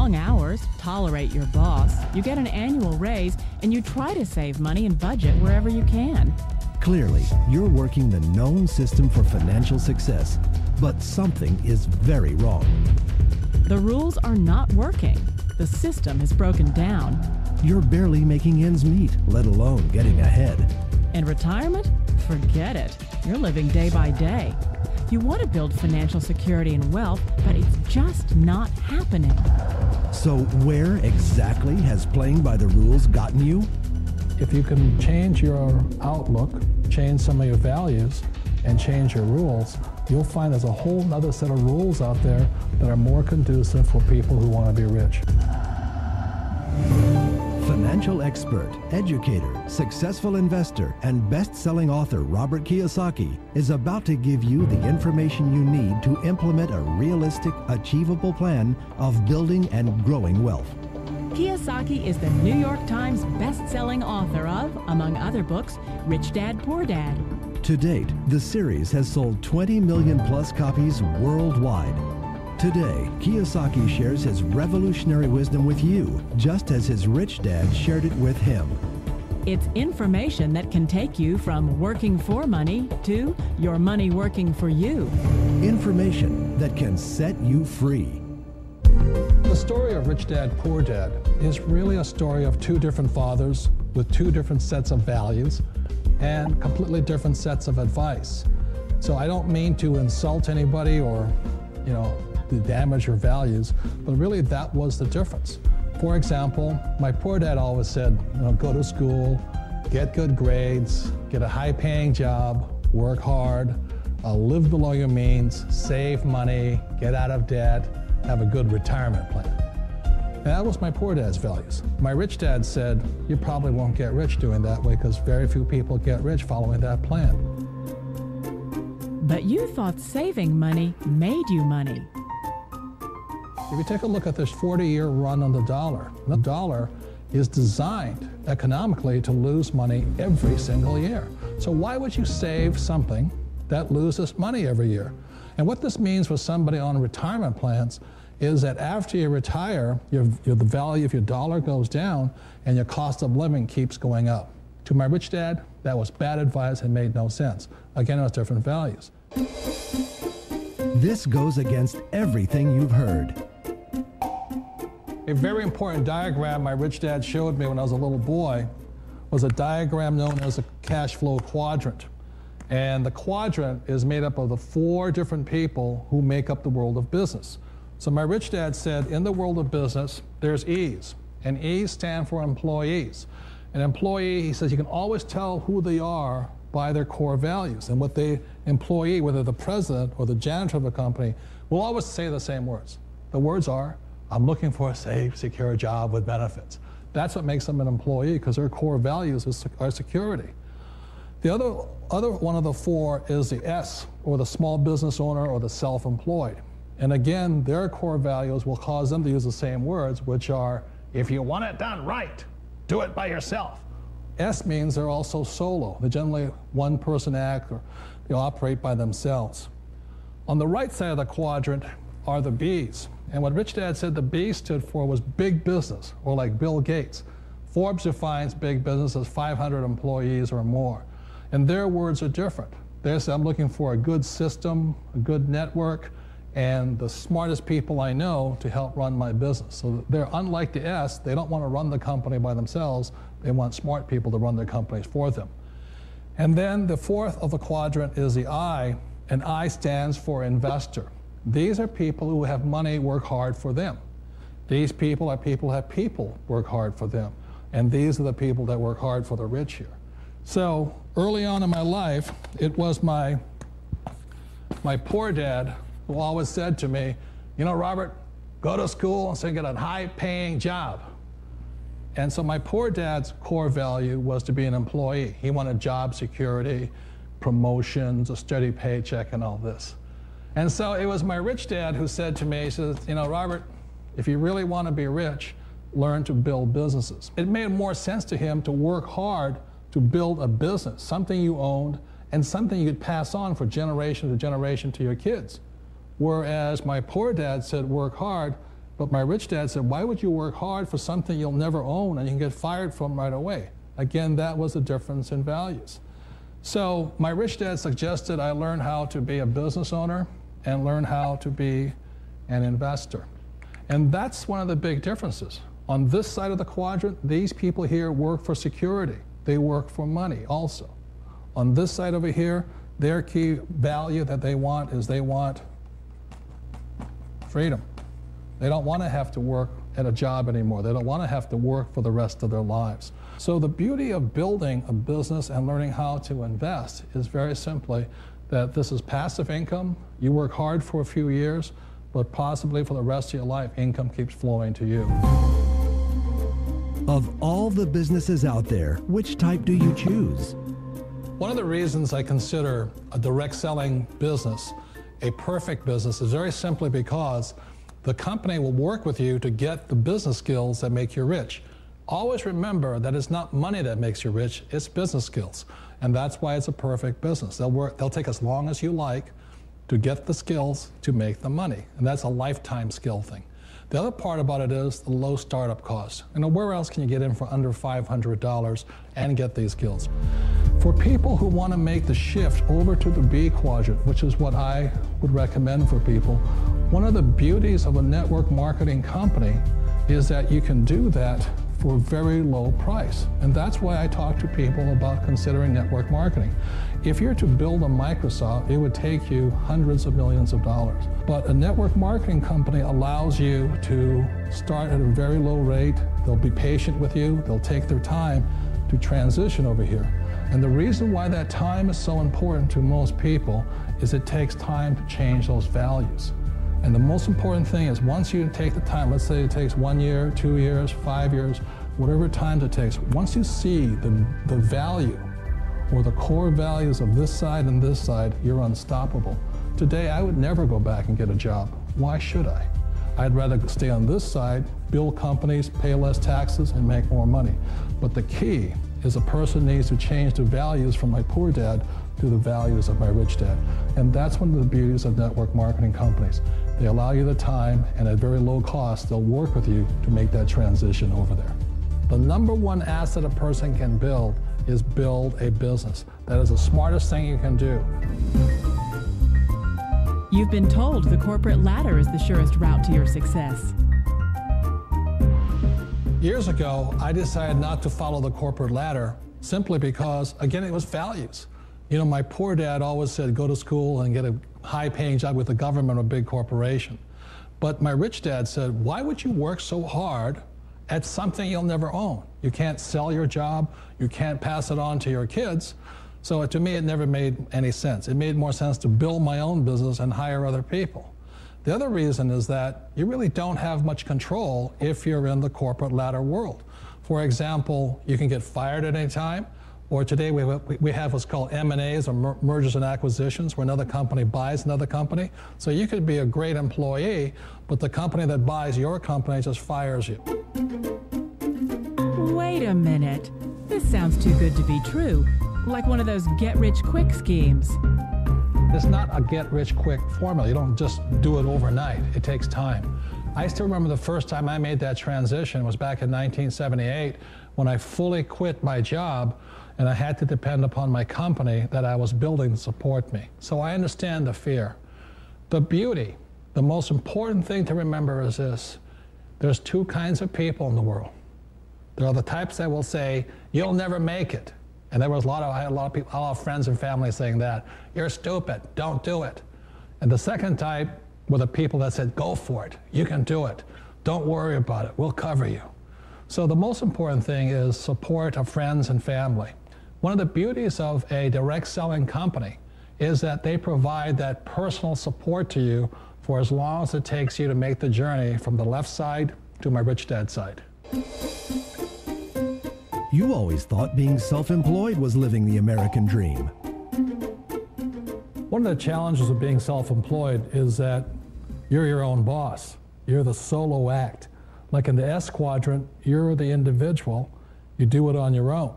long hours, tolerate your boss, you get an annual raise, and you try to save money and budget wherever you can. Clearly, you're working the known system for financial success, but something is very wrong. The rules are not working. The system is broken down. You're barely making ends meet, let alone getting ahead. And retirement? Forget it. You're living day by day. You want to build financial security and wealth, but it's just not happening. So where exactly has playing by the rules gotten you? If you can change your outlook, change some of your values, and change your rules, you'll find there's a whole other set of rules out there that are more conducive for people who want to be rich. Financial expert, educator, successful investor, and best-selling author Robert Kiyosaki is about to give you the information you need to implement a realistic, achievable plan of building and growing wealth. Kiyosaki is the New York Times best-selling author of, among other books, Rich Dad, Poor Dad. To date, the series has sold 20 million plus copies worldwide. Today, Kiyosaki shares his revolutionary wisdom with you, just as his rich dad shared it with him. It's information that can take you from working for money to your money working for you. Information that can set you free. The story of Rich Dad, Poor Dad is really a story of two different fathers with two different sets of values and completely different sets of advice. So I don't mean to insult anybody or, to damage your values, but really that was the difference. For example, my poor dad always said, go to school, get good grades, get a high-paying job, work hard, live below your means, save money, get out of debt, have a good retirement plan. And that was my poor dad's values. My rich dad said, you probably won't get rich doing that way because very few people get rich following that plan. But you thought saving money made you money. If you take a look at this 40-year run on the dollar is designed economically to lose money every single year. So why would you save something that loses money every year? And what this means for somebody on retirement plans is that after you retire, the value of your dollar goes down and your cost of living keeps going up. To my rich dad, that was bad advice and made no sense. Again, it was different values. This goes against everything you've heard. A very important diagram my rich dad showed me when I was a little boy was a diagram known as a cash flow quadrant. And the quadrant is made up of the 4 different people who make up the world of business. So my rich dad said, in the world of business, there's E's, and E's stand for employees. An employee, he says, you can always tell who they are by their core values. And what the employee, whether the president or the janitor of a company, will always say the same words. The words are, I'm looking for a safe, secure job with benefits. That's what makes them an employee, because their core values are security. The other one of the 4 is the S, or the small business owner or the self-employed. And again, their core values will cause them to use the same words, which are, if you want it done right, do it by yourself. S means they're also solo. They're generally one-person act, or they operate by themselves. On the right side of the quadrant are the B's. And what Rich Dad said the B stood for was big business, or like Bill Gates. Forbes defines big business as 500 employees or more. And their words are different. They say, I'm looking for a good system, a good network, and the smartest people I know to help run my business. So they're unlike the S. They don't want to run the company by themselves. They want smart people to run their companies for them. And then the 4th of the quadrant is the I, and I stands for investor. These are people who have money work hard for them. These people are people who have people work hard for them. And these are the people that work hard for the rich here. So early on in my life, it was my poor dad who always said to me, Robert, go to school and so get a high-paying job. And so my poor dad's core value was to be an employee. He wanted job security, promotions, a steady paycheck, and all this. And so it was my rich dad who said to me, he says, Robert, if you really want to be rich, learn to build businesses. It made more sense to him to work hard to build a business, something you owned, and something you could pass on for generation to generation to your kids. Whereas my poor dad said, work hard, But my rich dad said, why would you work hard for something you'll never own and you can get fired from right away? Again, that was the difference in values. So my rich dad suggested I learn how to be a business owner and learn how to be an investor. And that's one of the big differences. On this side of the quadrant, these people here work for security. They work for money also. On this side over here, their key value that they want is they want freedom. They don't want to have to work at a job anymore. They don't want to have to work for the rest of their lives. So the beauty of building a business and learning how to invest is very simply that this is passive income. You work hard for a few years, but possibly for the rest of your life, income keeps flowing to you. Of all the businesses out there, which type do you choose? One of the reasons I consider a direct selling business a perfect business is very simply because the company will work with you to get the business skills that make you rich. Always remember that it's not money that makes you rich, it's business skills. And that's why it's a perfect business. They'll take as long as you like to get the skills to make the money. And that's a lifetime skill thing. The other part about it is the low startup cost. Where else can you get in for under $500 and get these skills? For people who want to make the shift over to the B quadrant, which is what I would recommend for people, one of the beauties of a network marketing company is that you can do that for a very low price. And that's why I talk to people about considering network marketing. If you're to build a Microsoft, it would take you hundreds of millions of dollars. But a network marketing company allows you to start at a very low rate. They'll be patient with you. They'll take their time to transition over here. And the reason why that time is so important to most people is it takes time to change those values. And the most important thing is once you take the time, let's say it takes 1 year, 2 years, 5 years, whatever time it takes, once you see the value or the core values of this side and this side, you're unstoppable. Today, I would never go back and get a job. Why should I? I'd rather stay on this side, build companies, pay less taxes, and make more money. But the key is a person needs to change the values from my poor dad to the values of my rich dad. And that's one of the beauties of network marketing companies. They allow you the time, and at very low cost, they'll work with you to make that transition over there. The number one asset a person can build is build a business. That is the smartest thing you can do. You've been told the corporate ladder is the surest route to your success. Years ago, I decided not to follow the corporate ladder simply because, again, it was values. You know, my poor dad always said, go to school and get a high-paying job with the government or a big corporation. But my rich dad said, why would you work so hard at something you'll never own? You can't sell your job. You can't pass it on to your kids. So to me, it never made any sense. It made more sense to build my own business and hire other people. The other reason is that you really don't have much control if you're in the corporate ladder world. For example, you can get fired at any time, or today we have what's called M&As, or mergers and acquisitions, where another company buys another company. So you could be a great employee, but the company that buys your company just fires you. Wait a minute. This sounds too good to be true. Like one of those get-rich-quick schemes. It's not a get-rich-quick formula. You don't just do it overnight. It takes time. I still remember the first time I made that transition was back in 1978 when I fully quit my job and I had to depend upon my company that I was building to support me. So I understand the fear. The beauty, the most important thing to remember is this. There's two kinds of people in the world. There are the types that will say, you'll never make it. And there was I had a lot of people, a lot of friends and family saying that. You're stupid, don't do it. And the second type were the people that said, go for it, you can do it. Don't worry about it, we'll cover you. So the most important thing is support of friends and family. One of the beauties of a direct selling company is that they provide that personal support to you for as long as it takes you to make the journey from the left side to my rich dad side. You always thought being self-employed was living the American dream. One of the challenges of being self-employed is that you're your own boss. You're the solo act. Like in the S quadrant, you're the individual. You do it on your own.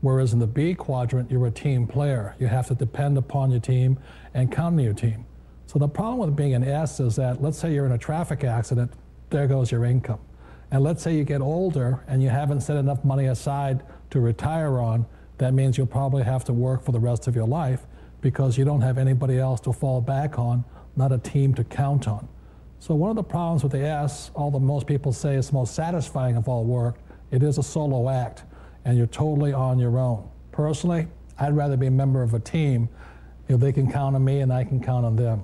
Whereas in the B quadrant, you're a team player. You have to depend upon your team and count on your team. So the problem with being an S is that, let's say you're in a traffic accident there goes your income. And let's say you get older and you haven't set enough money aside to retire on, that means you'll probably have to work for the rest of your life because you don't have anybody else to fall back on, not a team to count on. So one of the problems with the S, although most people say it's the most satisfying of all work, it is a solo act, and you're totally on your own. Personally, I'd rather be a member of a team if they can count on me and I can count on them.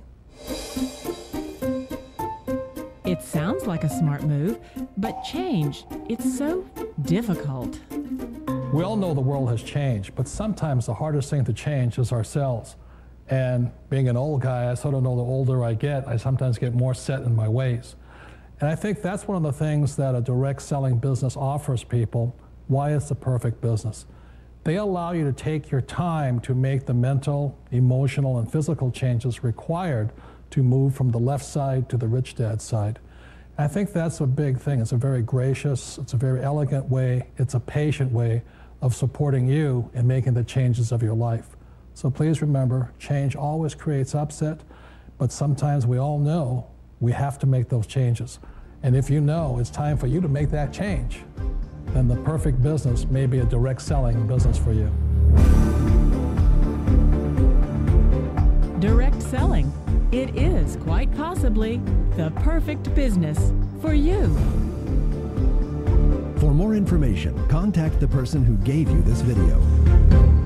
It sounds like a smart move, but change, it's so difficult. We all know the world has changed, but sometimes the hardest thing to change is ourselves. And being an old guy, I sort of know the older I get, I sometimes get more set in my ways. And I think that's one of the things that a direct selling business offers people, why it's the perfect business. They allow you to take your time to make the mental, emotional, and physical changes required to move from the left side to the rich dad side. I think that's a big thing. It's a very gracious, it's a very elegant way, it's a patient way of supporting you in making the changes of your life. So please remember, change always creates upset, but sometimes we all know we have to make those changes. And if you know it's time for you to make that change, then the perfect business may be a direct selling business for you. Direct selling. It is quite possibly the perfect business for you. For more information, contact the person who gave you this video.